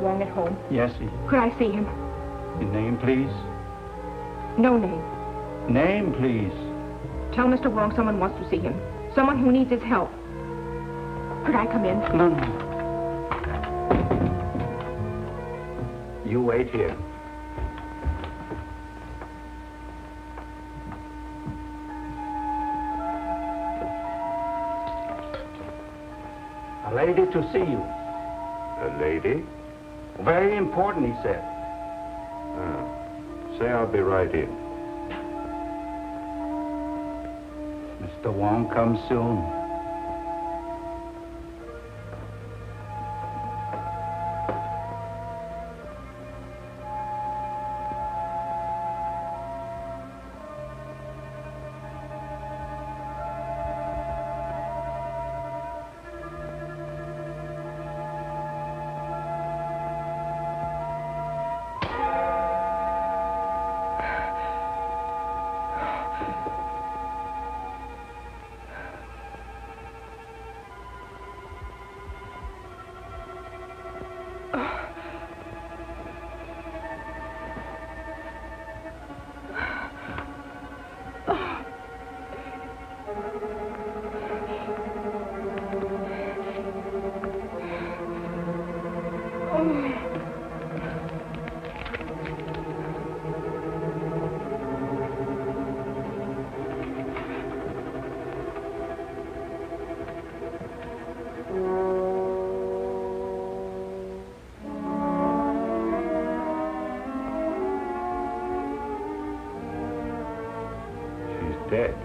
Wong at home? Yes. Could I see him? Your name, please? No name. Name, please. Tell Mr. Wong someone wants to see him. Someone who needs his help. Could I come in? No, no. You wait here. A lady to see you. A lady? Very important, he said. Say I'll be right in. Mr. Wong comes soon. Dead.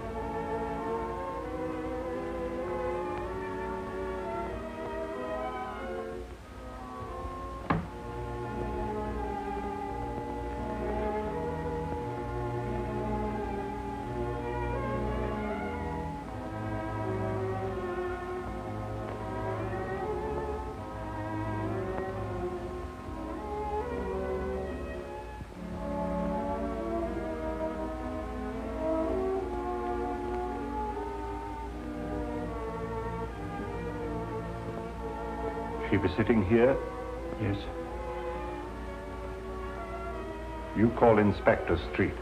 She was sitting here? Yes. You call Inspector Street.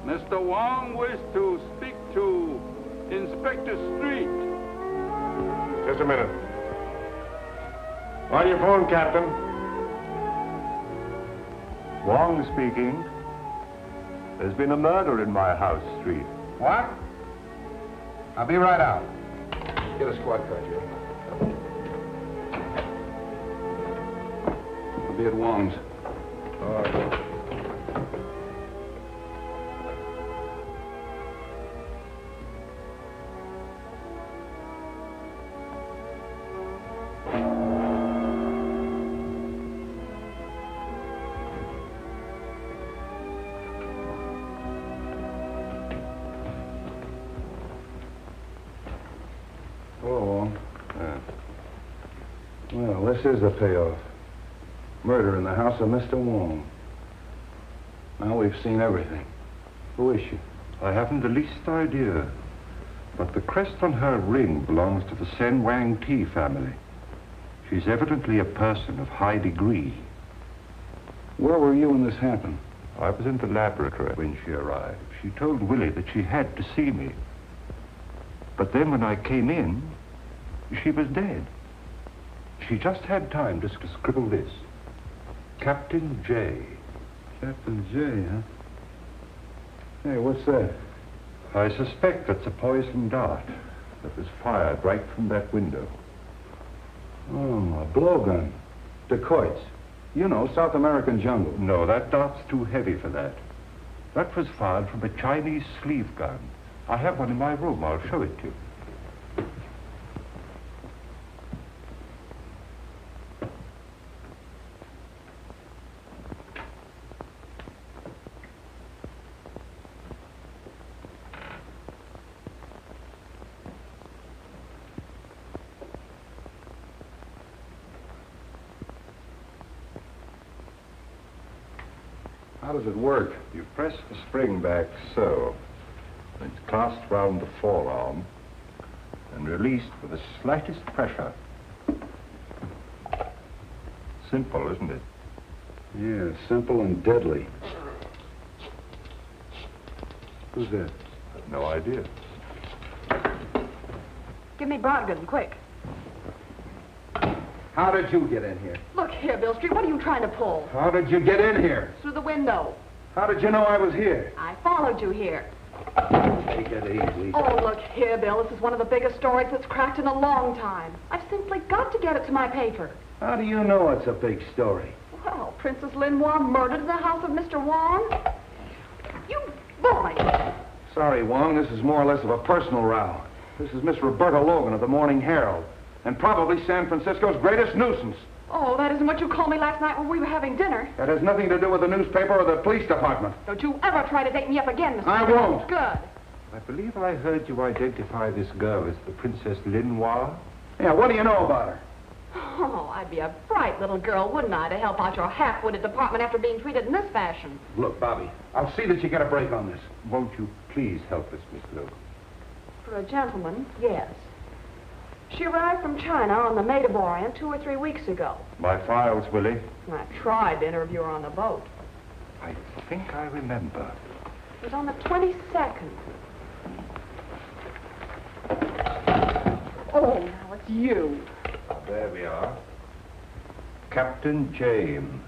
Mr. Wong wishes to speak to Inspector Street. Just a minute. On your phone, Captain. Wong speaking. There's been a murder in my house, Street. What? I'll be right out. Get a squad car, Joe. I'll be at Wong's. All right. Well, this is the payoff. Murder in the house of Mr. Wong. Now we've seen everything. Who is she? I haven't the least idea. But the crest on her ring belongs to the Sen Wang Ti family. She's evidently a person of high degree. Where were you when this happened? I was in the laboratory when she arrived. She told Willie that she had to see me. But then when I came in, she was dead. She just had time to scribble this. Captain J. Captain J, huh? Hey, what's that? I suspect it's a poison dart that was fired right from that window. Oh, a blowgun. Dacoits. You know, South American jungle. No, that dart's too heavy for that. That was fired from a Chinese sleeve gun. I have one in my room. I'll show it to you. How does it work? You press the spring back so. It's clasped round the forearm and released with the slightest pressure. Simple, isn't it? Yeah, simple and deadly. Who's that? I've no idea. Give me Brogdon, quick. How did you get in here? Look here, Bill Street, what are you trying to pull? How did you get in here? Through the window. How did you know I was here? I followed you here. Take it easy. Oh, look here, Bill. This is one of the biggest stories that's cracked in a long time. I've simply got to get it to my paper. How do you know it's a big story? Well, Princess Lin Wong murdered in the house of Mr. Wong. You boy! Sorry, Wong, this is more or less of a personal row. This is Miss Roberta Logan of the Morning Herald, and probably San Francisco's greatest nuisance. Oh, that isn't what you called me last night when we were having dinner. That has nothing to do with the newspaper or the police department. Don't you ever try to date me up again, Mr. I Reynolds. won't. Good. I believe I heard you identify this girl as the Princess Lin Wong. Yeah, what do you know about her? Oh, I'd be a bright little girl, wouldn't I, to help out your half-witted department after being treated in this fashion. Look, Bobby, I'll see that you get a break on this. Won't you please help us, Miss Logan? For a gentleman, yes. She arrived from China on the Maid of Orient 2 or 3 weeks ago. My files, Willie. I tried to interview her on the boat. I think I remember. It was on the 22nd. Oh, now it's you. There we are. Captain James.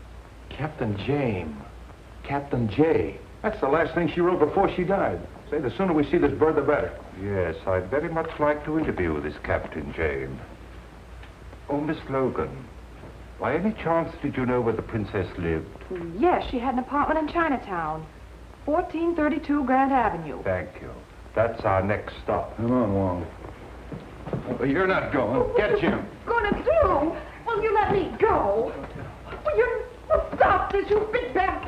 Captain James. Captain J. That's the last thing she wrote before she died. Say, the sooner we see this bird, the better. Yes, I'd very much like to interview this Captain James. Oh, Miss Logan, by any chance did you know where the princess lived? Yes, she had an apartment in Chinatown. 1432 Grand Avenue. Thank you. That's our next stop. Come on, Wong. Oh, you're not going. Get Jim. Gonna do? Will you let me go? Well, stop this, you big bad.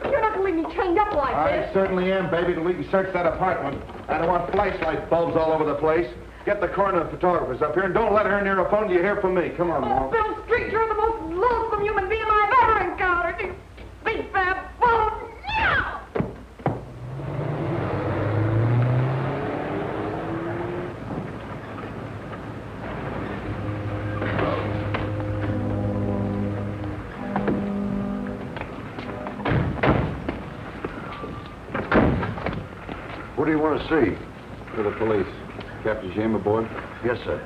You're not gonna leave me chained up like I this. certainly am, baby, till we can search that apartment. I don't want flashlight bulbs all over the place. Get the coroner and photographers up here, and don't let her near a phone till you hear from me. Come on, Oh, Wong. Bill Street, you're the most loathsome human being I've ever encountered. You big bad bone. Yeah! What do you want to see? To the police. Captain James aboard? Yes, sir.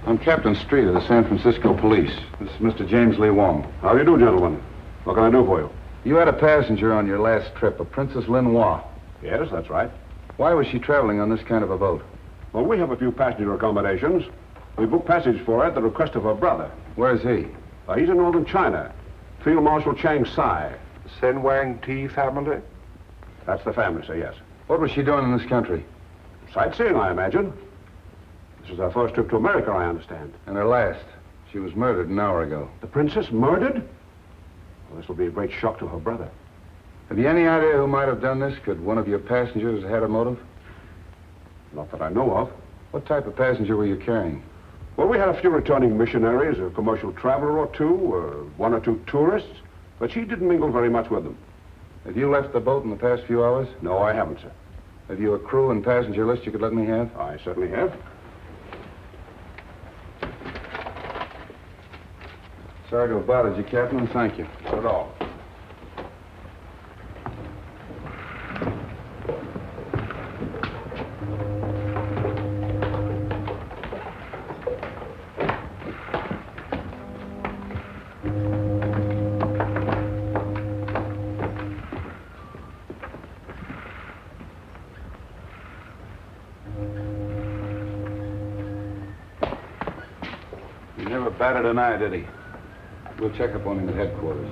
I'm Captain Street of the San Francisco Police. This is Mr. James Lee Wong. How do you do, gentlemen? What can I do for you? You had a passenger on your last trip, a Princess Lin Wong. Yes, that's right. Why was she traveling on this kind of a boat? Well, we have a few passenger accommodations. We booked passage for her at the request of her brother. Where's he? He's in northern China. Field Marshal Chang Sai. Sen Wang Ti family? That's the family, sir, yes. What was she doing in this country? Sightseeing, I imagine. This is her first trip to America, I understand. And her last. She was murdered an hour ago. The princess murdered? Well, this will be a great shock to her brother. Have you any idea who might have done this? Could one of your passengers have had a motive? Not that I know of. What type of passenger were you carrying? Well, we had a few returning missionaries, a commercial traveler or two, one or two tourists, but she didn't mingle very much with them. Have you left the boat in the past few hours? No, I haven't, sir. Have you a crew and passenger list you could let me have? I certainly have. Sorry to have bothered you, Captain, and thank you. Not at all. He never batted an eye, did he? We'll check up on him at headquarters.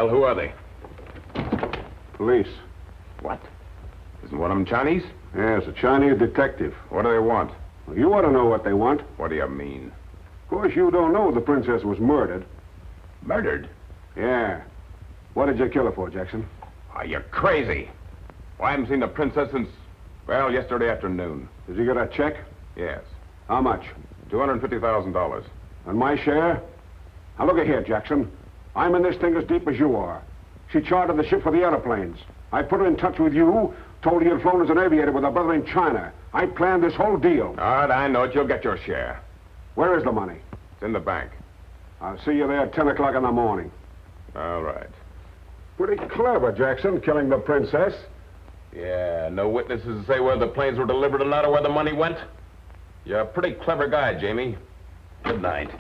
Well, who are they? Police. What? Isn't one of them Chinese? Yes, a Chinese detective. What do they want? Well, you ought to know what they want. What do you mean? Of course, you don't know the princess was murdered. Murdered? Yeah. What did you kill her for, Jackson? Are you crazy? Well, I haven't seen the princess since, well, yesterday afternoon. Did you get a check? Yes. How much? $250,000. And my share? Now, look here, Jackson. I'm in this thing as deep as you are. She chartered the ship for the airplanes. I put her in touch with you, told her you'd flown as an aviator with her brother in China. I planned this whole deal. All right, I know it. You'll get your share. Where is the money? It's in the bank. I'll see you there at 10 o'clock in the morning. All right. Pretty clever, Jackson, killing the princess. Yeah, no witnesses to say whether the planes were delivered or not or where the money went? You're a pretty clever guy, Jamie. Good night.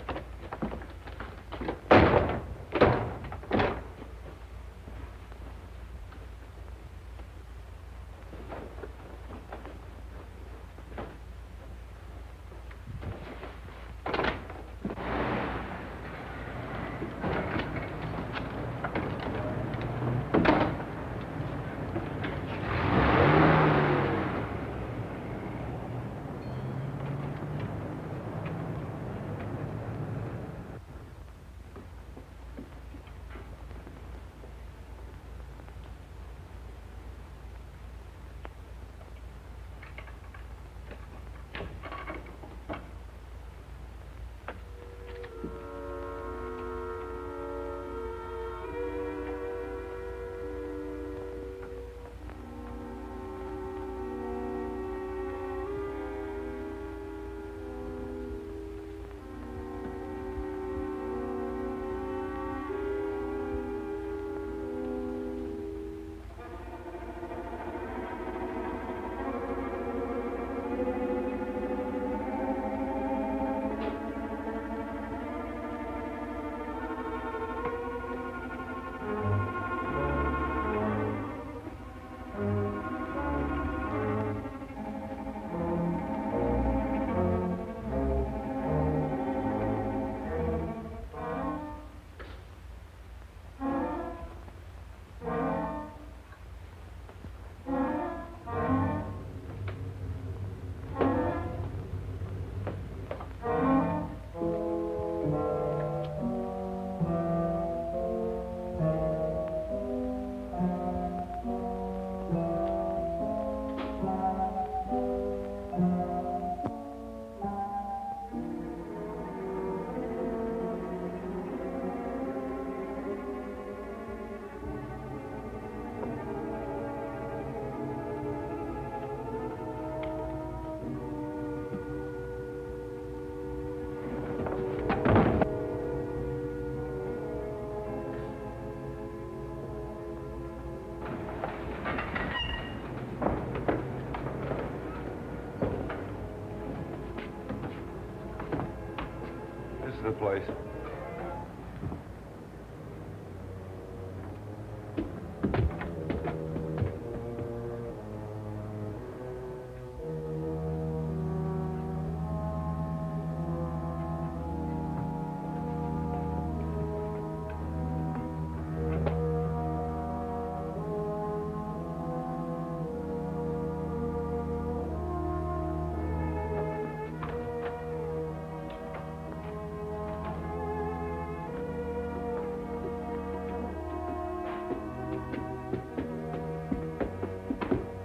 This is the place.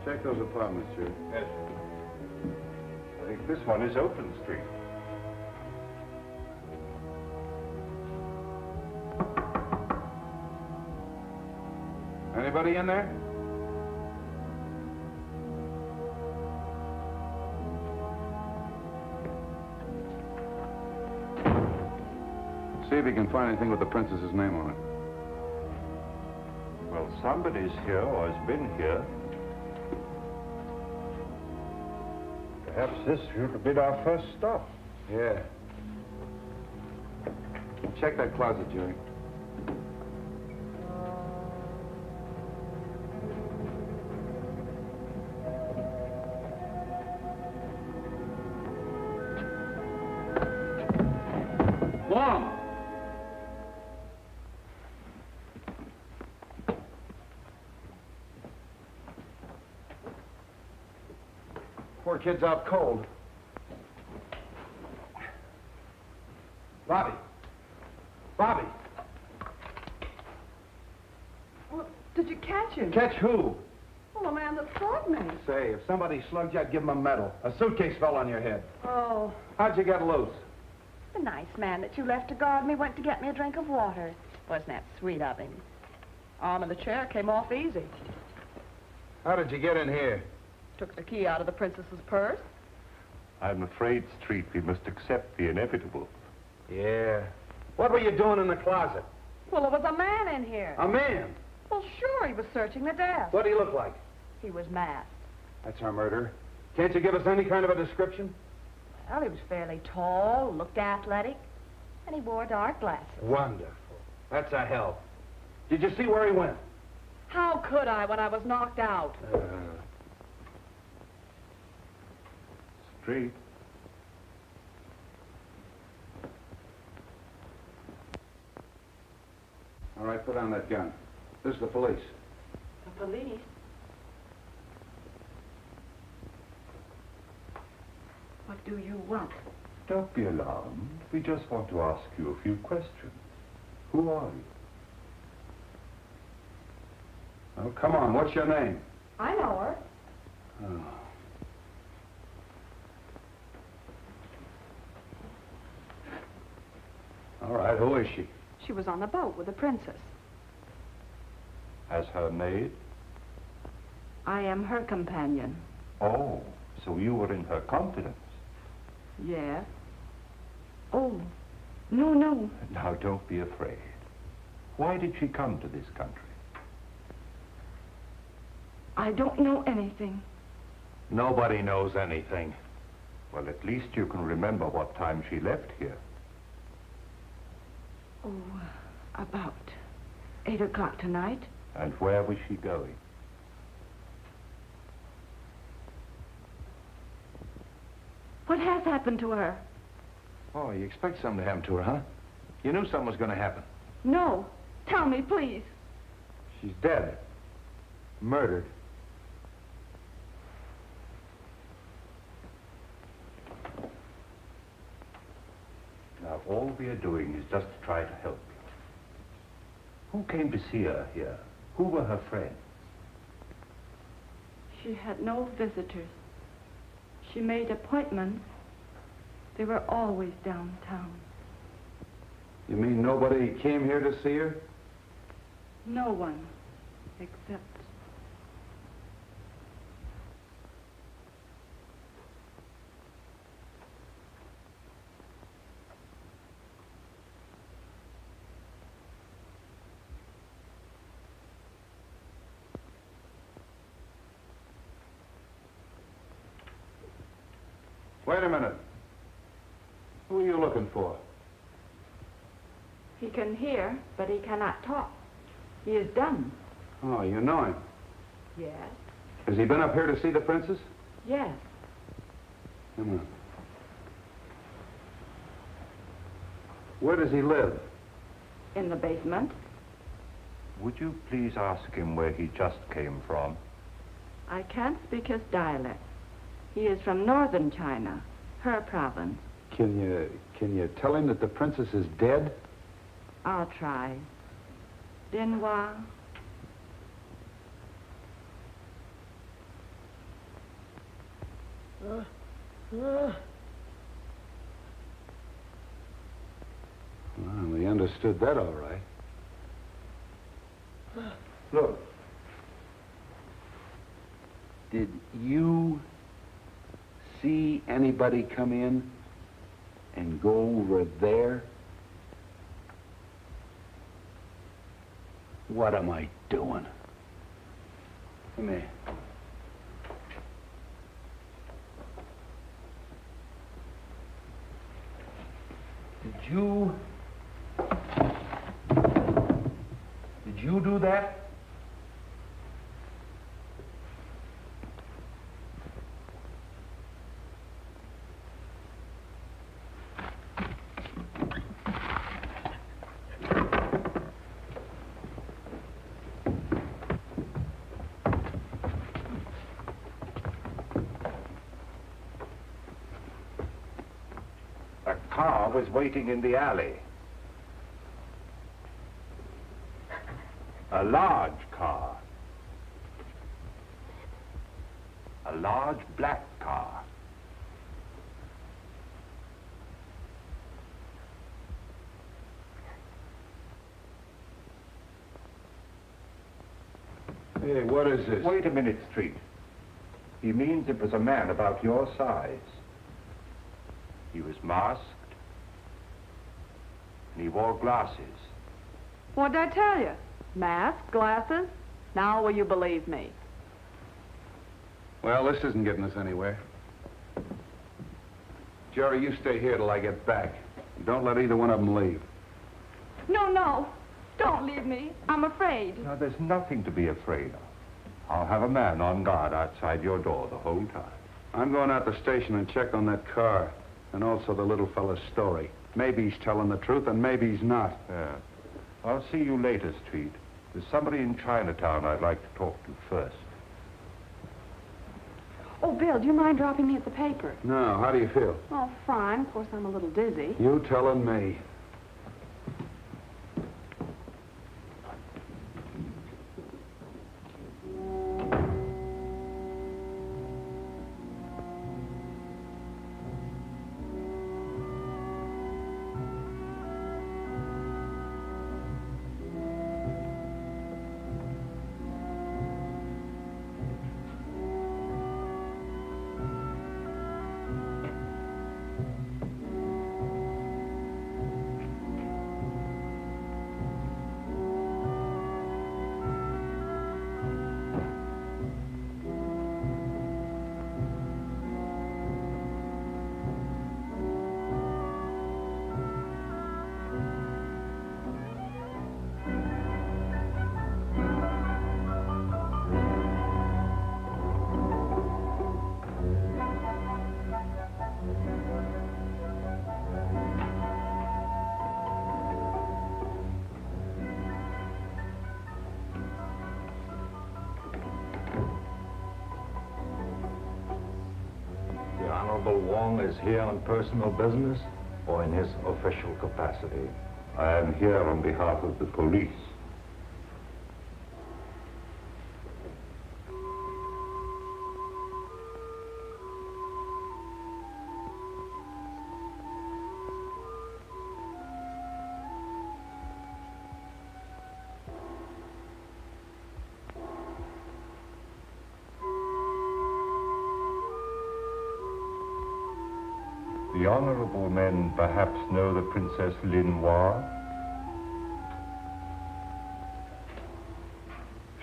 Check those apartments, Jerry. Yes. I think this one is Open Street. Anybody in there? See if you can find anything with the princess's name on it. Well, somebody's here or has been here. Perhaps this should have been our first stop. Yeah. Check that closet, Jerry. Wong! Poor kid's out cold. Bobby. Bobby. Well, did you catch him? Catch who? Well, the man that slugged me. Say, if somebody slugged you, I'd give him a medal. A suitcase fell on your head. Oh, How'd you get loose? the nice man that you left to guard me went to get me a drink of water. Wasn't that sweet of him? Arm of the chair came off easy. How did you get in here? Took the key out of the princess's purse. I'm afraid, Street, we must accept the inevitable. Yeah. What were you doing in the closet? Well, there was a man in here. A man. Well, sure, he was searching the desk. What did he look like? He was masked. That's our murderer. Can't you give us any kind of a description? Well, he was fairly tall, looked athletic, and he wore dark glasses. Wonderful. That's a help. Did you see where he went? How could I when I was knocked out? Street. All right, put down that gun. This is the police. The police? What do you want? Don't be alarmed. We just want to ask you a few questions. Who are you? Oh, come on. What's your name? I know her. Oh. All right, who is she? She was on the boat with the princess. As her maid? I am her companion. Oh, so you were in her confidence. Yes. Oh, no. Now, don't be afraid. Why did she come to this country? I don't know anything. Nobody knows anything. Well, at least you can remember what time she left here. Oh, about 8 o'clock tonight. And where was she going? What has happened to her? Oh, you expect something to happen to her, huh? You knew something was going to happen. No. Tell me, please. She's dead. Murdered. Now, all we are doing is just to try to help you. Who came to see her here? Who were her friends? She had no visitors. She made appointments. They were always downtown. You mean nobody came here to see her? No one except... Wait a minute. Who are you looking for? He can hear, but he cannot talk. He is dumb. Oh, you know him. Yes. Has he been up here to see the princess? Yes. Come on. Where does he live? In the basement. Would you please ask him where he just came from? I can't speak his dialect. He is from northern China, her province. Can you tell him that the princess is dead? I'll try. Dinois. Well, we understood that all right. Look. Did you see anybody come in and go over there? What am I doing? Come here. Did you do that? car was waiting in the alley. A large car. A large black car. Hey, what is this? Wait a minute, Street. He means it was a man about your size. He was masked, and he wore glasses. What'd I tell you? Mask, glasses? Now will you believe me? Well, this isn't getting us anywhere. Jerry, you stay here till I get back. Don't let either one of them leave. No, no. Don't leave me. I'm afraid. Now, there's nothing to be afraid of. I'll have a man on guard outside your door the whole time. I'm going out the station and check on that car, and also the little fella's story. Maybe he's telling the truth, and maybe he's not. Yeah. I'll see you later, Street. There's somebody in Chinatown I'd like to talk to first. Oh, Bill, do you mind dropping me at the paper? No, how do you feel? Oh, fine. Of course, I'm a little dizzy. You telling me. The Honorable Wong is here on personal business or in his official capacity? I am here on behalf of the police. The honorable men perhaps know the Princess Lin Hua?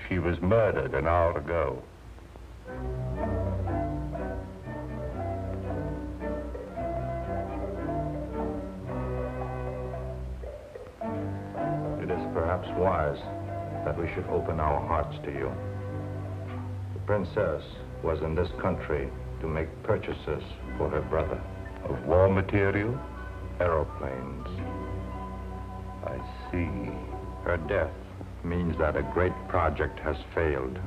She was murdered an hour ago. It is perhaps wise that we should open our hearts to you. The princess was in this country to make purchases for her brother. Of war material? Aeroplanes. I see. Her death means that a great project has failed.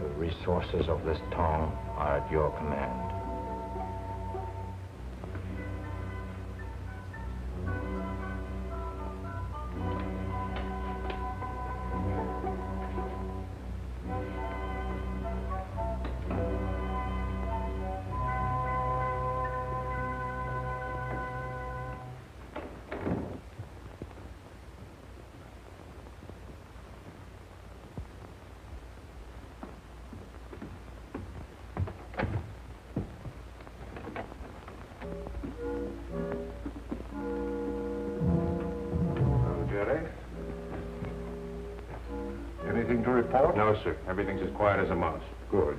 The resources of this town are at your command. Anything to report? No, sir. Everything's as quiet as a mouse. Good.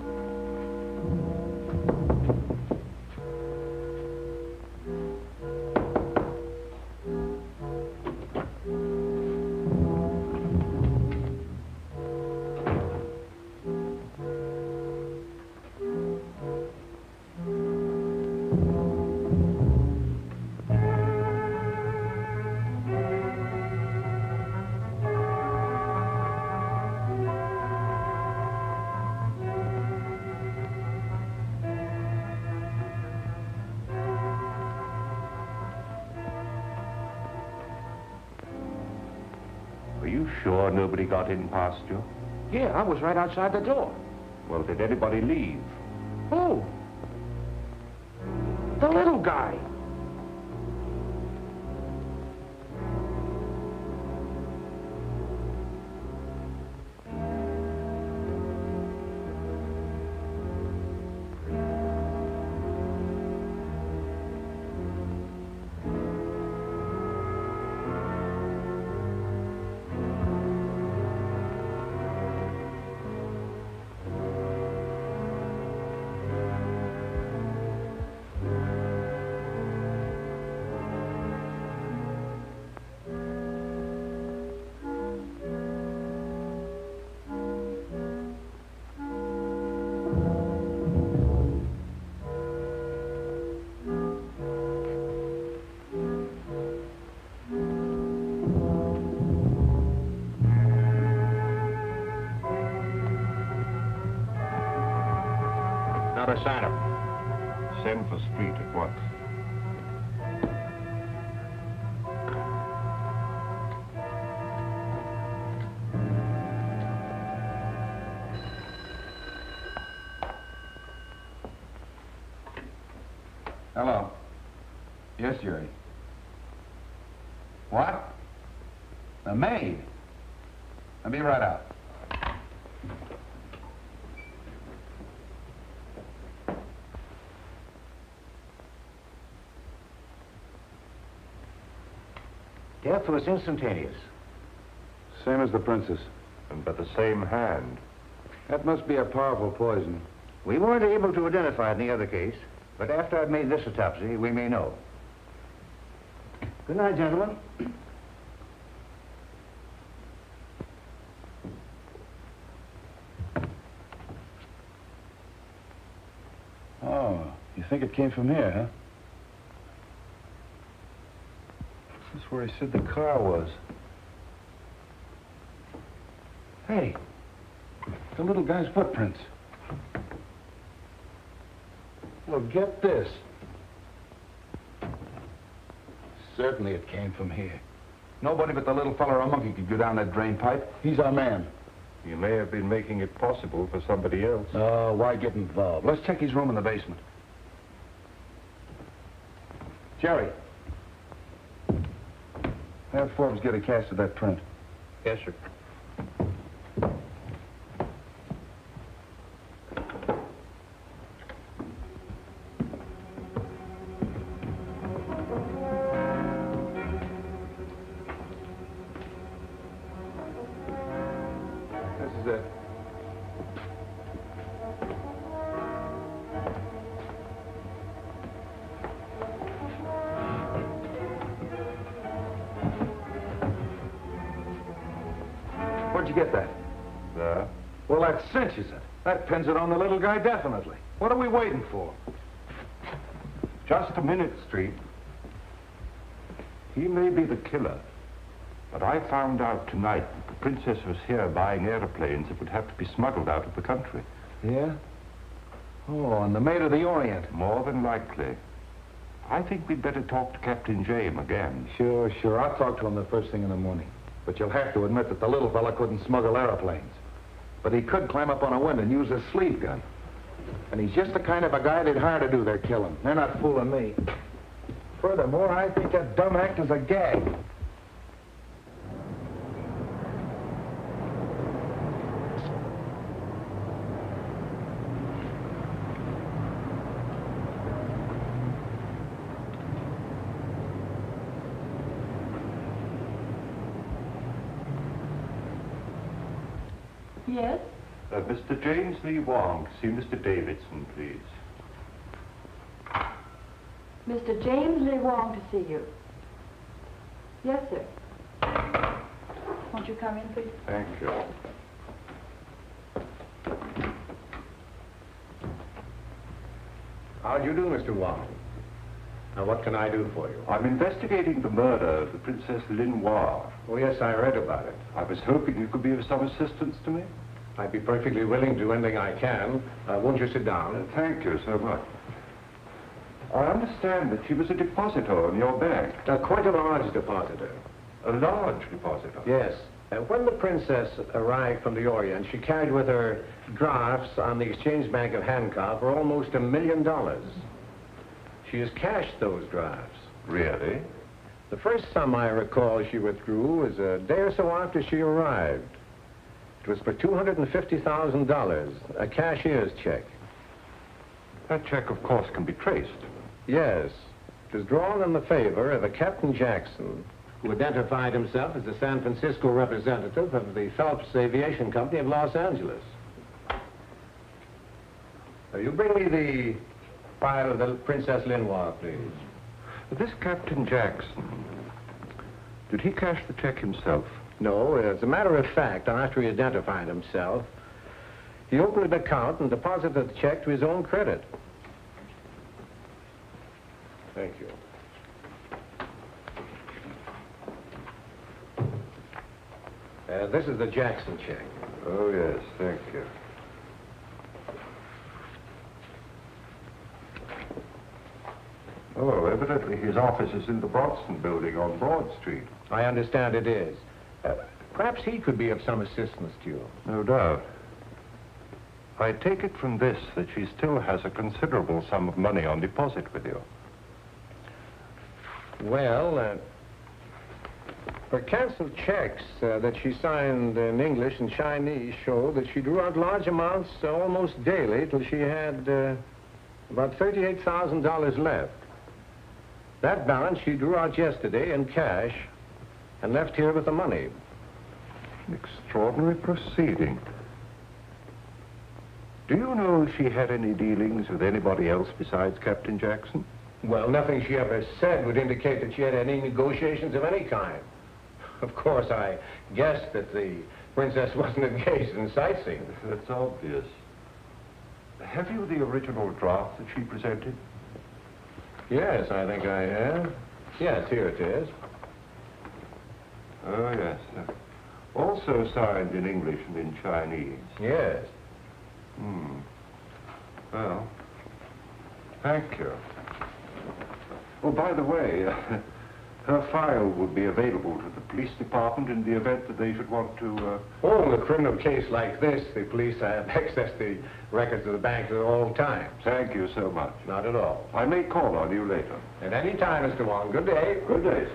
You sure nobody got in past you? Yeah, I was right outside the door. Well, did anybody leave? Who? The little guy. Not a sign of him. Send for Street at once. Hello. Yes, Jerry. What? The maid? I'll be right out. Death was instantaneous. Same as the princess. And by the same hand. That must be a powerful poison. We weren't able to identify it in the other case, but after I've made this autopsy, we may know. Good night, gentlemen. Oh, you think it came from here, huh? This is where he said the car was. Hey, the little guy's footprints. Well, get this. Certainly it came from here. Nobody but the little fella or a monkey could go down that drain pipe. He's our man. You may have been making it possible for somebody else. Oh, why get involved? Let's check his room in the basement. Jerry. Have Forbes get a cast of that print. Yes, sir. This is it. Where'd you get that? There. Well, that cinches it. That pins it on the little guy, definitely. What are we waiting for? Just a minute, Street. He may be the killer, but I found out tonight that the princess was here buying airplanes that would have to be smuggled out of the country. Yeah? Oh, and the Maid of the Orient. More than likely. I think we'd better talk to Captain James again. Sure. I'll talk to him the first thing in the morning. But you'll have to admit that the little fella couldn't smuggle airplanes. But he could climb up on a window and use his sleeve gun. And he's just the kind of a guy they'd hire to do their killing. They're not fooling me. Furthermore, I think that dumb act is a gag. Yes? Mr. James Lee Wong, see Mr. Davidson, please. Mr. James Lee Wong to see you. Yes, sir. Won't you come in, please? Thank you. How do you do, Mr. Wong? Now, what can I do for you? I'm investigating the murder of the Princess Linois. Oh, yes, I read about it. I was hoping you could be of some assistance to me. I'd be perfectly willing to do anything I can. Won't you sit down? Thank you so much. I understand that she was a depositor in your bank. Quite a large depositor. A large depositor? Yes, When the princess arrived from the Orient, she carried with her drafts on the Exchange Bank of Hancock for almost $1 million. She has cashed those drafts. Really? The first sum I recall she withdrew was a day or so after she arrived. It was for $250,000, a cashier's check. That check, of course, can be traced. Yes. It was drawn in the favor of a Captain Jackson, who identified himself as the San Francisco representative of the Phelps Aviation Company of Los Angeles. You bring me the file of the Princess Linois, please. This Captain Jackson, did he cash the check himself? No, as a matter of fact, after he identified himself, he opened an account and deposited the check to his own credit. Thank you. This is the Jackson check. Oh, yes, thank you. Oh, evidently his office is in the Bronson building on Broad Street. I understand it is. Perhaps he could be of some assistance to you. No doubt. I take it from this that she still has a considerable sum of money on deposit with you. Well, her canceled checks that she signed in English and Chinese show that she drew out large amounts almost daily till she had about $38,000 left. That balance she drew out yesterday in cash and left here with the money. An extraordinary proceeding. Do you know if she had any dealings with anybody else besides Captain Jackson? Well, nothing she ever said would indicate that she had any negotiations of any kind. Of course, I guessed that the princess wasn't engaged in sightseeing. That's obvious. Have you the original draft that she presented? Yes, I think I have. Yes, here it is. Oh, yes. Also signed in English and in Chinese. Yes. Well, thank you. Oh, by the way, her file would be available to the police department in the event that they should want to... Oh, in a criminal case like this, the police have access to the records of the bank at all times. Thank you so much. Not at all. I may call on you later. At any time, Mr. Wong. Good day. Good day.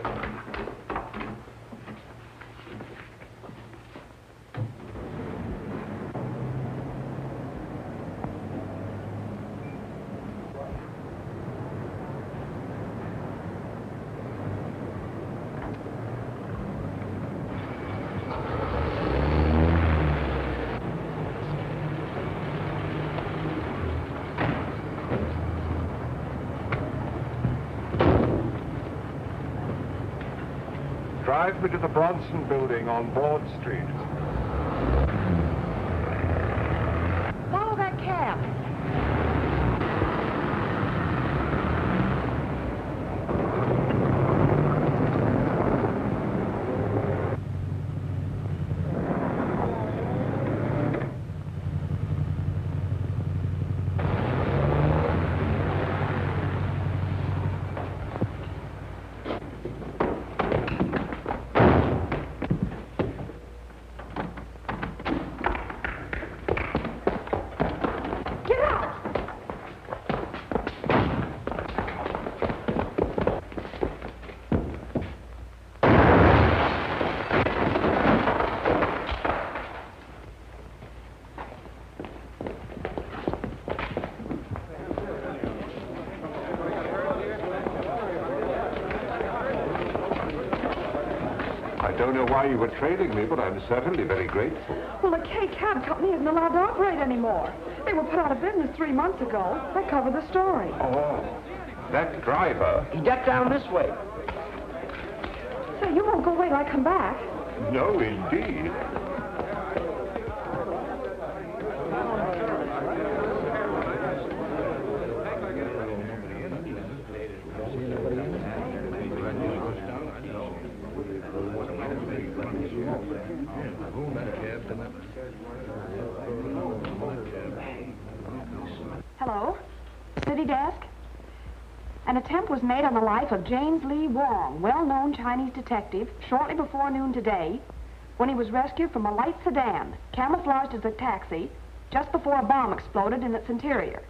Drive me to the Bronson building on Broad Street. Follow that cab. I don't know why you were trailing me, but I'm certainly very grateful. Well, the K Cab Company isn't allowed to operate anymore. They were put out of business 3 months ago. They cover the story. Oh, that driver. He ducked down this way. Say, you won't go away till I come back. No, indeed. Hello? City desk? An attempt was made on the life of James Lee Wong, well-known Chinese detective, shortly before noon today, when he was rescued from a light sedan, camouflaged as a taxi, just before a bomb exploded in its interior.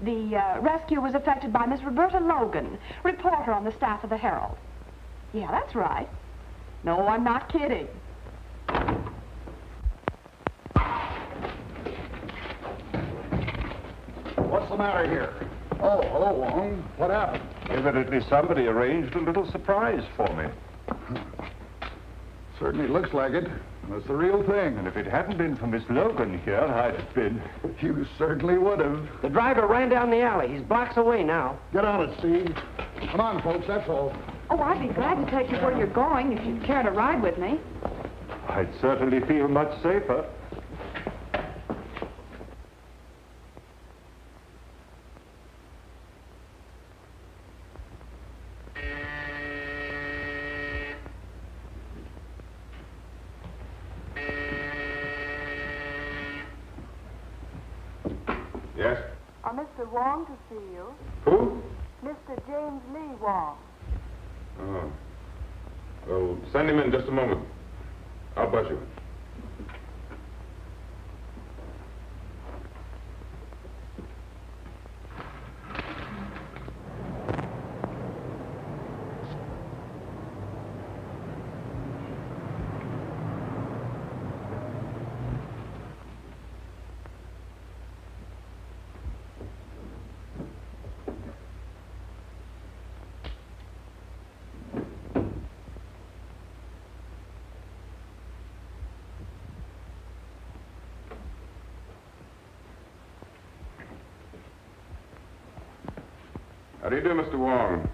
The rescue was effected by Miss Roberta Logan, reporter on the staff of the Herald. Yeah, that's right. No, I'm not kidding. What's the matter here? Oh, hello, Wong. What happened? Evidently somebody arranged a little surprise for me. Certainly looks like it. That's the real thing. And if it hadn't been for Miss Logan here, I'd have been... You certainly would have. The driver ran down the alley. He's blocks away now. Get on it, Steve. Come on, folks, that's all. Oh, I'd be glad to take you where you're going if you'd care to ride with me. I'd certainly feel much safer. Yes? Mr. Wong to see you. Who? Mr. James Lee Wong. Oh. Well, send him in just a moment. I'll buzz you. How do you do, Mr. Wong?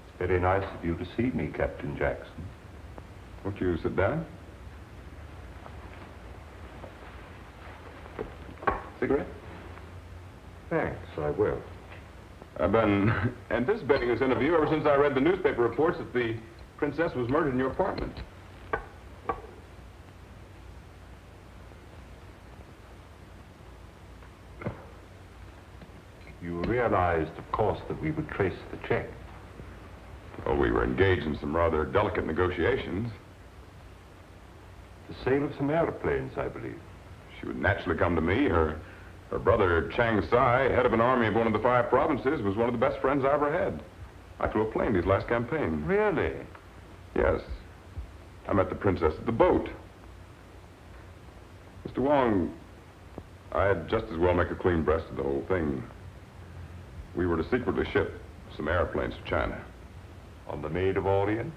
It's very nice of you to see me, Captain Jackson. Won't you sit down? Cigarette? Thanks, I will. I've been anticipating this interview ever since I read the newspaper reports that the princess was murdered in your apartment. You realized, of course, that we would trace the check. Well, we were engaged in some rather delicate negotiations. The sale of some airplanes, I believe. She would naturally come to me. Her brother, Chang Sai, head of an army of one of the 5 provinces, was one of the best friends I ever had. I flew a plane his last campaign. Really? Yes. I met the princess at the boat. Mr. Wong, I'd just as well make a clean breast of the whole thing. We were to secretly ship some airplanes to China. On the Maid of Orient?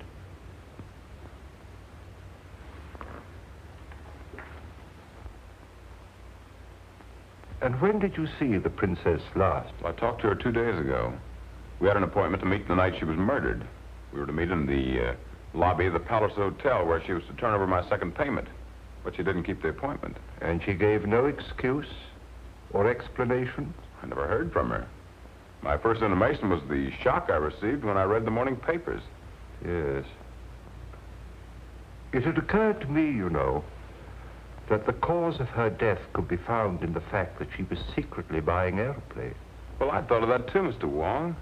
And when did you see the princess last? I talked to her 2 days ago. We had an appointment to meet the night she was murdered. We were to meet in the lobby of the Palace Hotel where she was to turn over my second payment. But she didn't keep the appointment. And she gave no excuse or explanation? I never heard from her. My first intimation was the shock I received when I read the morning papers. Yes. It had occurred to me, you know, that the cause of her death could be found in the fact that she was secretly buying airplanes. Well, I thought of that too, Mr. Wong.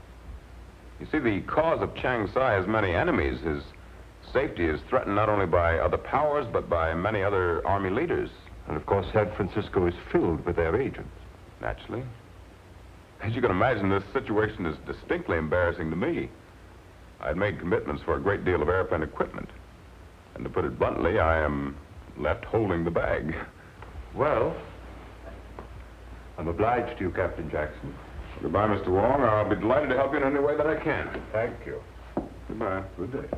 You see, the cause of Chang Sai has many enemies. His safety is threatened not only by other powers, but by many other army leaders. And of course, San Francisco is filled with their agents. Naturally. As you can imagine, this situation is distinctly embarrassing to me. I'd made commitments for a great deal of airplane equipment. And to put it bluntly, I am left holding the bag. Well, I'm obliged to you, Captain Jackson. Goodbye, Mr. Wong. I'll be delighted to help you in any way that I can. Thank you. Goodbye. Good day.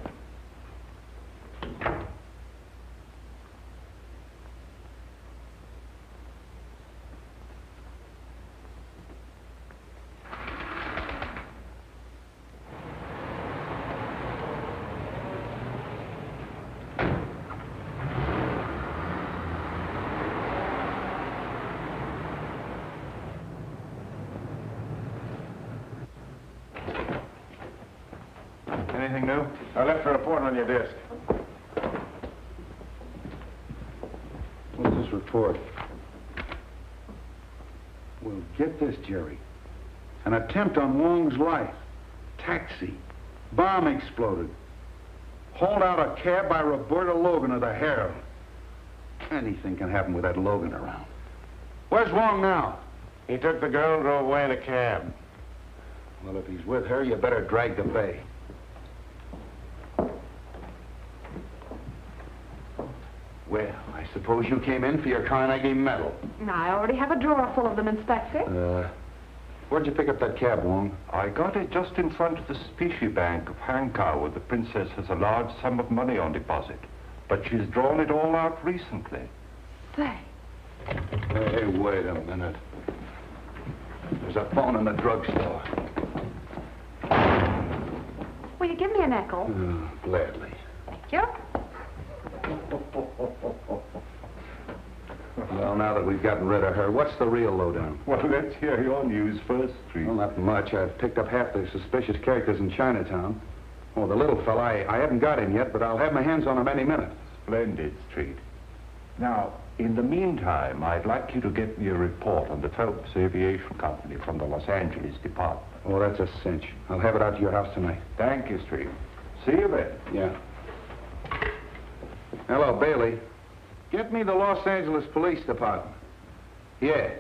Anything new? I left a report on your desk. What's this report? Well, get this, Jerry. An attempt on Wong's life. Taxi. Bomb exploded. Hauled out a cab by Roberta Logan of the Herald. Anything can happen with that Logan around. Where's Wong now? He took the girl and drove away in a cab. Well, if he's with her, you better drag the bay. Well, I suppose you came in for your Carnegie medal. I already have a drawer full of them, Inspector. Where'd you pick up that cab, Wong? I got it just in front of the Specie Bank of Hankow, where the princess has a large sum of money on deposit. But she's drawn it all out recently. Say. Hey, wait a minute. There's a phone in the drugstore. Will you give me a nickel? Gladly. Thank you. Well, now that we've gotten rid of her, what's the real lowdown? Well, let's hear your news first, Street. Well, not much. I've picked up half the suspicious characters in Chinatown. Oh, the little fella, I haven't got him yet, but I'll have my hands on him any minute. Splendid, Street. Now, in the meantime, I'd like you to get me a report on the Phelps Aviation Company from the Los Angeles department. Oh, that's a cinch. I'll have it out to your house tonight. Thank you, Street. See you then. Yeah. Hello, Bailey. Get me the Los Angeles Police Department. Yeah.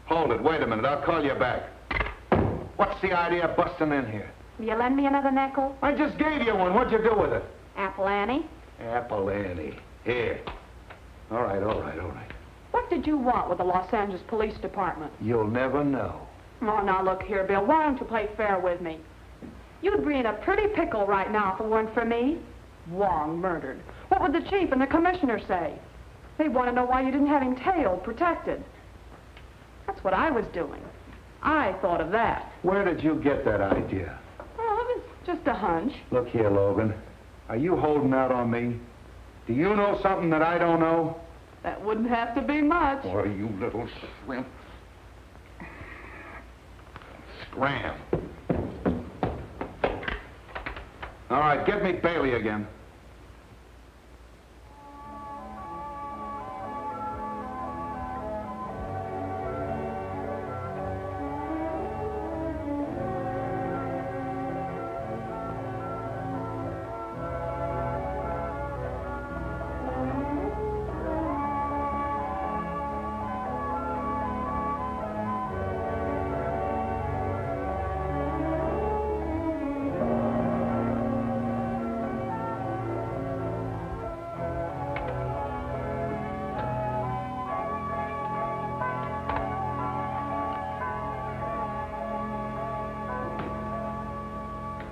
Hold it. Wait a minute. I'll call you back. What's the idea of busting in here? Will you lend me another nickel? I just gave you one. What'd you do with it? Apple Annie? Apple Annie. Here. All right. What did you want with the Los Angeles Police Department? You'll never know. Oh, now look here, Bill. Why don't you play fair with me? You'd be in a pretty pickle right now if it weren't for me. Wong murdered. What would the chief and the commissioner say? They'd want to know why you didn't have him tailed, protected. That's what I was doing. I thought of that. Where did you get that idea? Oh, it was just a hunch. Look here, Logan. Are you holding out on me? Do you know something that I don't know? That wouldn't have to be much. Boy, you little shrimp. Scram. All right, get me Bailey again.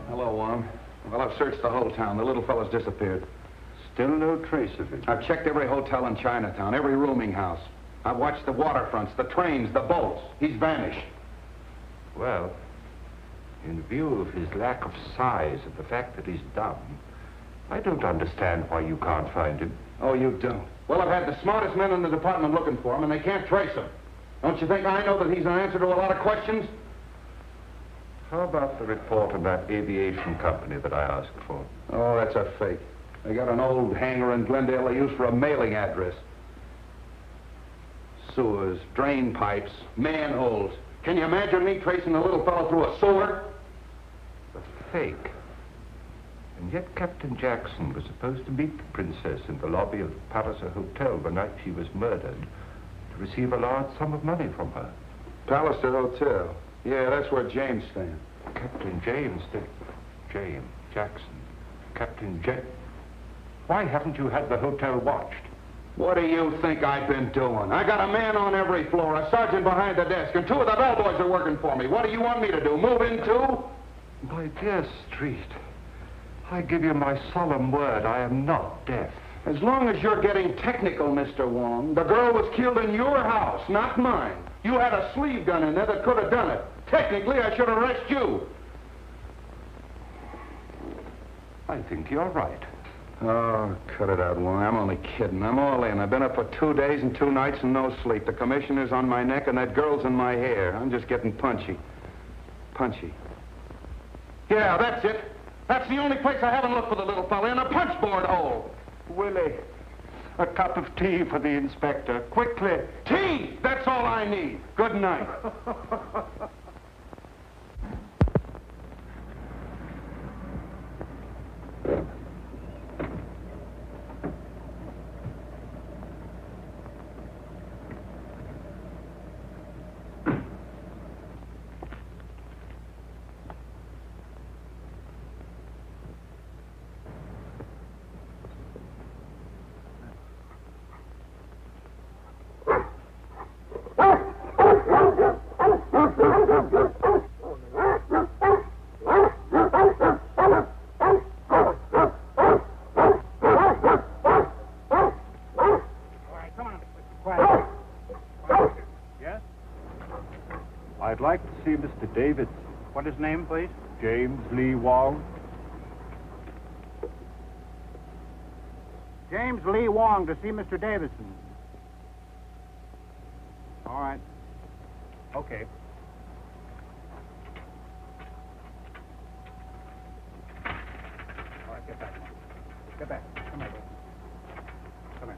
Hello, Wong. Well, I've searched the whole town. The little fella's disappeared. Still no trace of it. I've checked every hotel in Chinatown, every rooming house. I've watched the waterfronts, the trains, the boats. He's vanished. Well, in view of his lack of size and the fact that he's dumb, I don't understand why you can't find him. Oh, you don't? Well, I've had the smartest men in the department looking for him, and they can't trace him. Don't you think I know that he's an answer to a lot of questions? How about the report on that aviation company that I asked for? Oh, that's a fake. They got an old hangar in Glendale they use for a mailing address. Sewers, drain pipes, manholes. Can you imagine me tracing a little fellow through a sewer? A fake. And yet Captain Jackson was supposed to meet the princess in the lobby of the Palliser Hotel the night she was murdered to receive a large sum of money from her. Palliser Hotel. Yeah, that's where James stands. Captain James did. James Jackson. Captain Jack. Why haven't you had the hotel watched? What do you think I've been doing? I got a man on every floor, a sergeant behind the desk, and 2 of the bellboys are working for me. What do you want me to do, move in too? My dear Street, I give you my solemn word, I am not deaf. As long as you're getting technical, Mr. Wong, the girl was killed in your house, not mine. You had a sleeve gun in there that could have done it. Technically, I should arrest you. I think you're right. Oh, cut it out, Wong. I'm only kidding. I'm all in. I've been up for 2 days and 2 nights and no sleep. The commissioner's on my neck and that girl's in my hair. I'm just getting punchy. Punchy. Yeah, that's it. That's the only place I haven't looked for the little fella, in a punchboard hole. Willie, a cup of tea for the inspector, quickly. Tea! That's all I need. Good night. I'd like to see Mr. Davis. What is his name, please? James Lee Wong. James Lee Wong to see Mr. Davison. All right. Okay. All right, get back. Get back. Come here. Come here.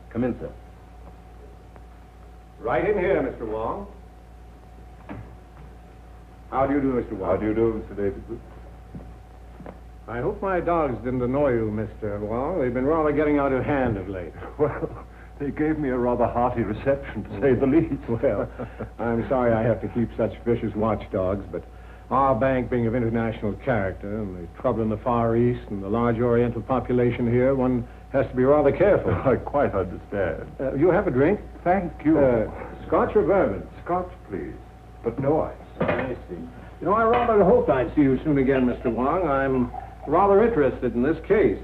Come in, sir. Right in here, Mr. Wong. How do you do, Mr. Wong? How do you do, Mr. Davidson? I hope my dogs didn't annoy you, Mr. Wong. They've been rather getting out of hand of late. Well, they gave me a rather hearty reception, to say the least. Well, I'm sorry I have to keep such vicious watchdogs, but our bank being of international character, and the trouble in the Far East, and the large Oriental population here, one has to be rather careful. I quite understand. You have a drink? Thank you. Scotch or bourbon? Scotch, please, but no ice. I see. You know, I rather hoped I'd see you soon again, Mr. Wong. I'm rather interested in this case.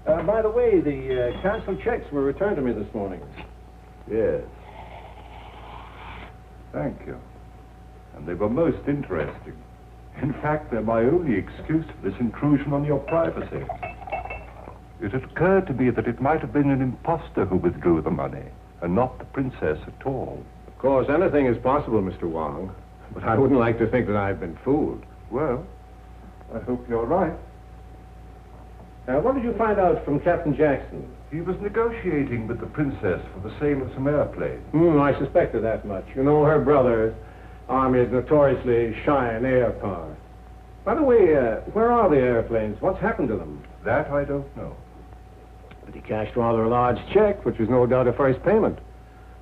By the way, the canceled checks were returned to me this morning. Yes. Thank you. And they were most interesting. In fact, they're my only excuse for this intrusion on your privacy. It had occurred to me that it might have been an impostor who withdrew the money, and not the princess at all. Of course, anything is possible, Mr. Wong. But I wouldn't like to think that I've been fooled. Well, I hope you're right. What did you find out from Captain Jackson? He was negotiating with the princess for the sale of some airplanes. I suspected that much. You know, her brother's army is notoriously shy in air power. By the way, where are the airplanes? What's happened to them? That I don't know. But he cashed rather a large check, which was no doubt a first payment.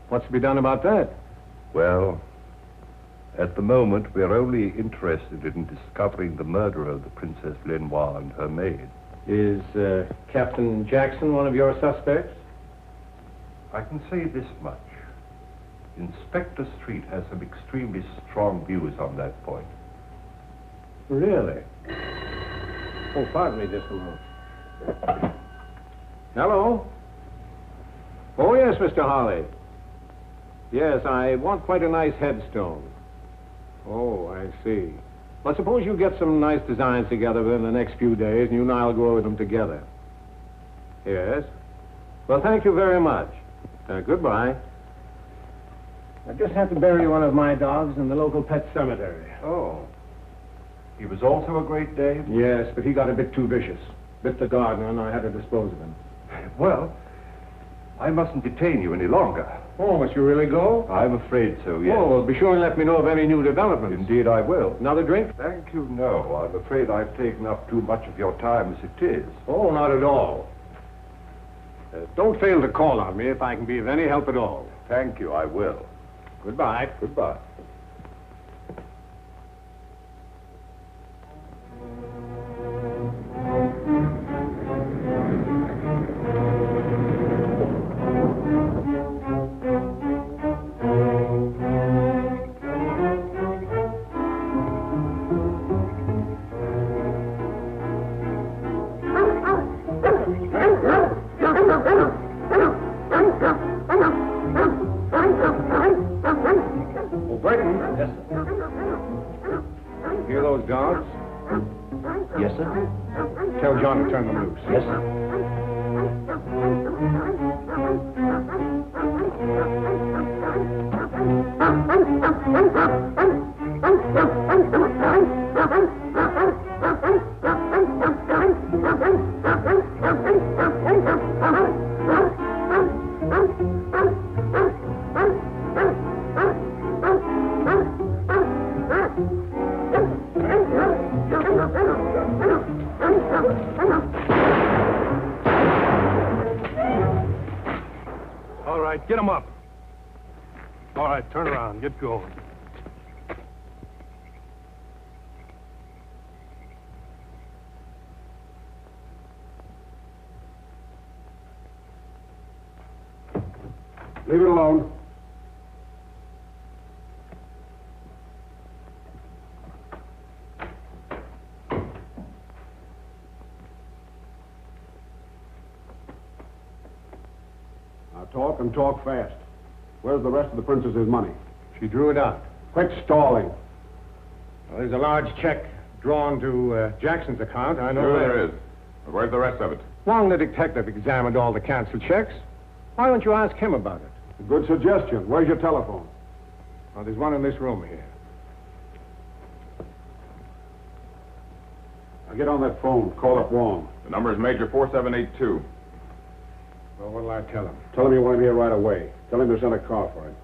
What's to be done about that? Well, at the moment, we're only interested in discovering the murderer of the Princess Lenoir and her maid. Is Captain Jackson one of your suspects? I can say this much. Inspector Street has some extremely strong views on that point. Really? Oh, pardon me just a moment. Hello? Oh, yes, Mr. Holly. Yes, I want quite a nice headstone. Oh, I see. Well, suppose you get some nice designs together within the next few days, and you and I'll go over them together. Yes? Well, thank you very much. Goodbye. I just had to bury one of my dogs in the local pet cemetery. Oh. He was also a great Dane? Yes, but he got a bit too vicious. Bit the gardener, and I had to dispose of him. Well, I mustn't detain you any longer. Oh, must you really go? I'm afraid so, yes. Oh, well, be sure and let me know of any new developments. Indeed, I will. Another drink? Thank you, no. I'm afraid I've taken up too much of your time as it is. Oh, not at all. Don't fail to call on me if I can be of any help at all. Thank you, I will. Goodbye. Goodbye. Hear those dogs? Yes, sir. Tell John to turn them loose. Yes, sir. All right, get them up. All right, turn around. Get going. Leave it alone. Talk and talk fast. Where's the rest of the princess's money? She drew it out. Quit stalling. Well, there's a large check drawn to Jackson's account. I know Sure that. there is. But where's the rest of it? Wong, the detective, examined all the canceled checks. Why don't you ask him about it? Good suggestion. Where's your telephone? Well, there's one in this room here. Now get on that phone. Call up Wong. The number is Major 4782. Well, what'll I tell him? Tell him you want him here right away. Tell him to send a car for him.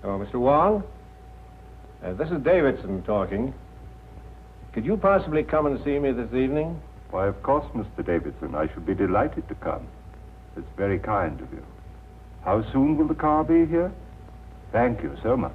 Oh, Mr. Wong? This is Davidson talking. Could you possibly come and see me this evening? Why, of course, Mr. Davidson. I should be delighted to come. It's very kind of you. How soon will the car be here? Thank you so much.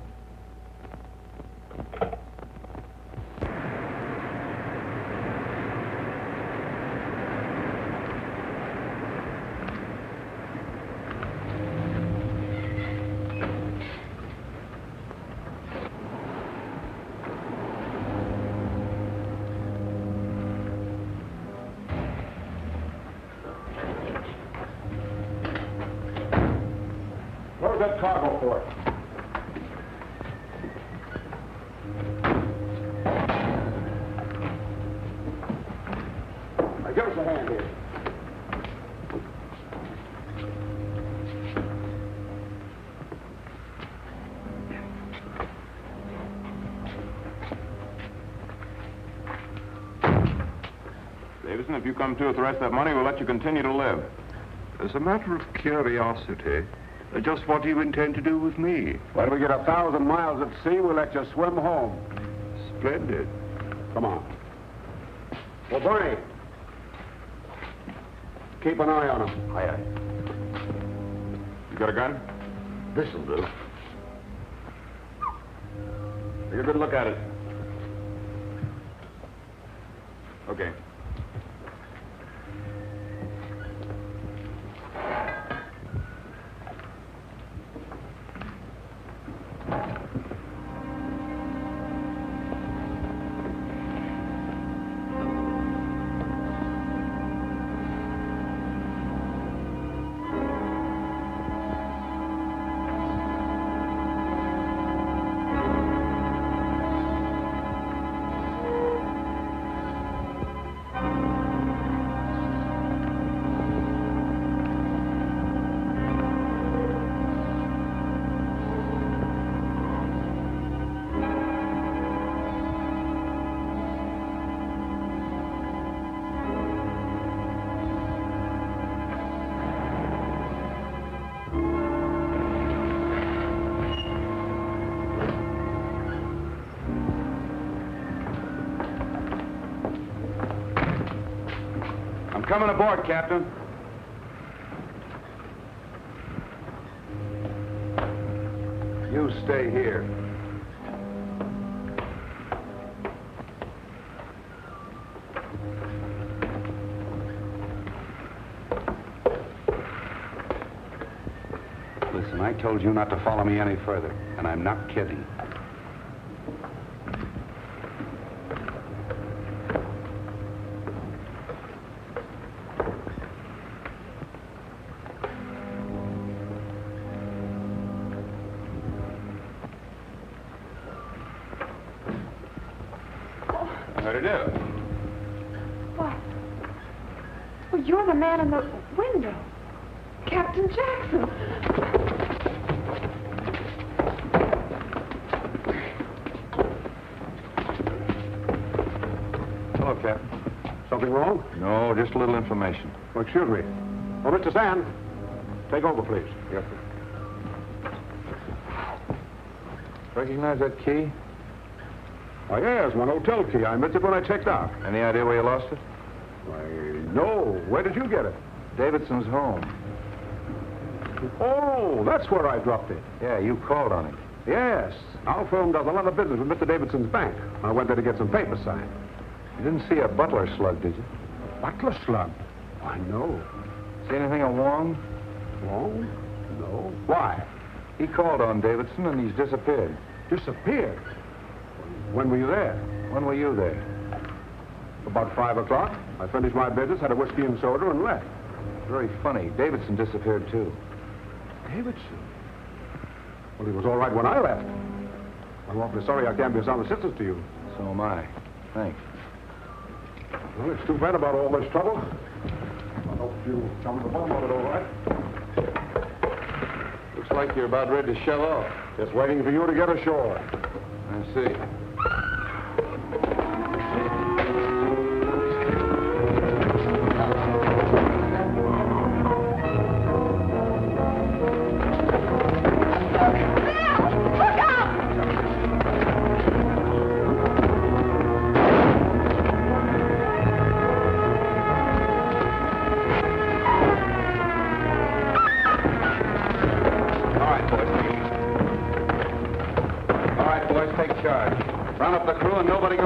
Where's that cargo port? Now, give us a hand here. Davidson, if you come to with the rest of that money, we'll let you continue to live. As a matter of curiosity, just what do you intend to do with me? When we get 1,000 miles at sea, we'll let you swim home. Splendid. Come on. Well, Bernie, keep an eye on him. Aye, aye. You got a gun? This'll do. Take a good look at it. Okay. Coming aboard, Captain. You stay here. Listen, I told you not to follow me any further, and I'm not kidding. How'd it do? What? Well, you're the man in the window. Captain Jackson. Hello, Captain. Something wrong? No, just a little information. Well, excuse me. Oh, Mr. Sand, take over, please. Yes, sir. Recognize that key? Oh, yes, my hotel key. I missed it when I checked out. Any idea where you lost it? Why, no. Where did you get it? Davidson's home. Oh, that's where I dropped it. Yeah, you called on it. Yes. Our firm does a lot of business with Mr. Davidson's bank. I went there to get some papers signed. You didn't see a butler slug, did you? Butler slug? I know. See anything of Wong? Wong? No. Why? He called on Davidson and he's disappeared. Disappeared? When were you there? When were you there? About 5 o'clock. I finished my business, had a whiskey and soda, and left. Very funny. Davidson disappeared, too. Davidson? Well, he was all right when I left. I'm awfully sorry I can't be of some assistance to you. So am I. Thanks. Well, it's too bad about all this trouble. I hope you come to the bottom of it all right. Looks like you're about ready to shove off. Just waiting for you to get ashore. I see.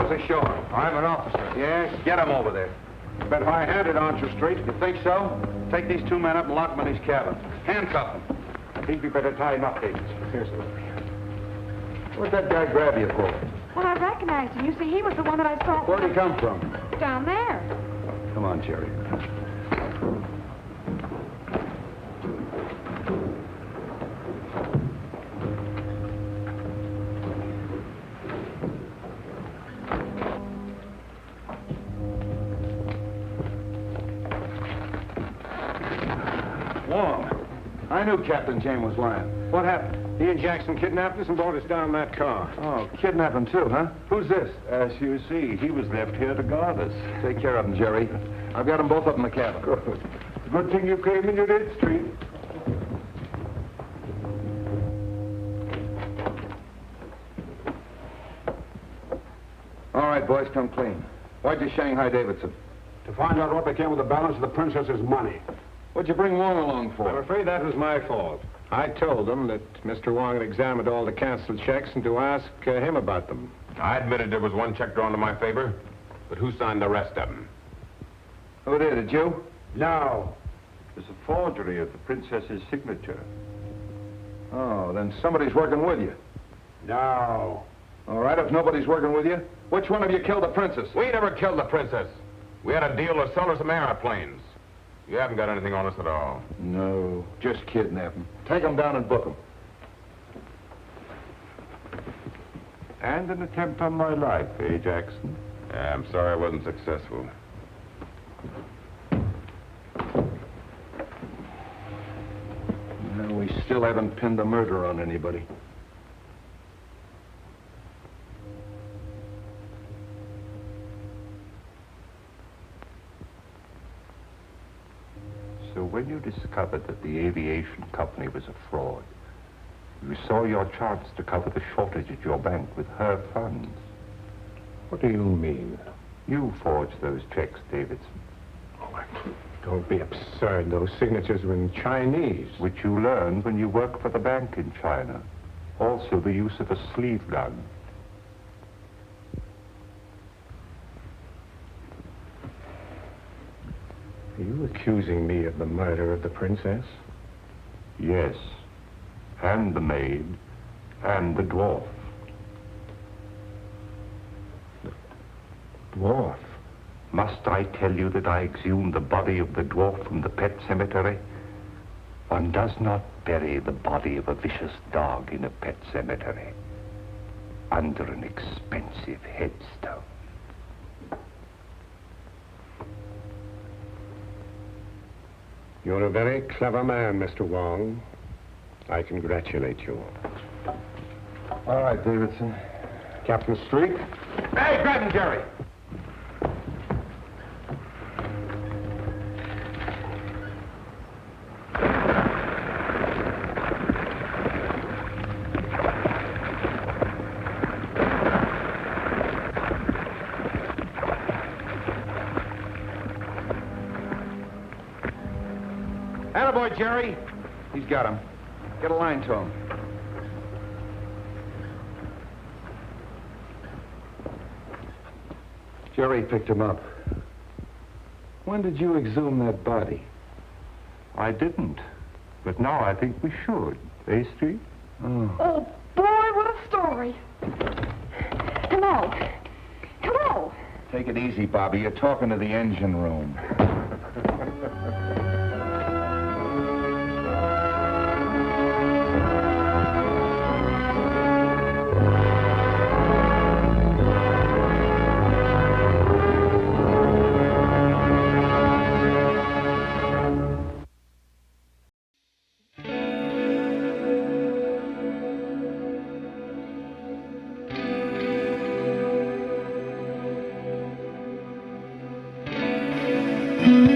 Ashore. I'm an officer. Yes, get him over there. A bit high-handed, aren't you, Street? You think so? Take these 2 men up and lock them in his cabin. Handcuff them. I think we better tie him up, Davis. Here's the... What'd that guy grab you for? Well, I recognized him. You see, he was the one that I saw... Where'd he come from? Down there. Come on, Jerry. I knew Captain James was lying. What happened? He and Jackson kidnapped us and brought us down that car. Oh, kidnapping too, huh? Who's this? As you see, he was left here to guard us. Take care of them, Jerry. I've got them both up in the cabin. Good. Good thing you came in, you did, Street. All right, boys, come clean. Why'd you Shanghai Davidson? To find out what became of the balance of the princess's money. What'd you bring Wong along for? I'm afraid that was my fault. I told them that Mr. Wong had examined all the canceled checks and to ask him about them. I admitted there was one check drawn to my favor, but who signed the rest of them? Who did you? No. There's a forgery of the princess's signature. Oh, then somebody's working with you. No. All right, if nobody's working with you, which one of you killed the princess? We never killed the princess. We had a deal to sell her some airplanes. You haven't got anything on us at all. No, just kidnap them. Take them down and book them. And an attempt on my life, eh, Jackson? Yeah, I'm sorry I wasn't successful. No, we still haven't pinned the murder on anybody. So when you discovered that the aviation company was a fraud, you saw your chance to cover the shortage at your bank with her funds. What do you mean? You forged those checks, Davidson. Oh, don't be absurd. Those signatures were in Chinese. Which you learned when you worked for the bank in China. Also the use of a sleeve gun. Are you accusing me of the murder of the princess? Yes. And the maid. And the dwarf. Dwarf? Must I tell you that I exhumed the body of the dwarf from the pet cemetery? One does not bury the body of a vicious dog in a pet cemetery under an expensive headstone. You're a very clever man, Mr. Wong. I congratulate you. All right, Davidson. Captain Street? Hey, grab him, Jerry. Attaboy, Jerry. He's got him. Get a line to him. Jerry picked him up. When did you exhume that body? I didn't. But now I think we should. Eh, Street? Oh, boy, what a story. Hello. Hello. Take it easy, Bobby. You're talking to the engine room. Mm-hmm.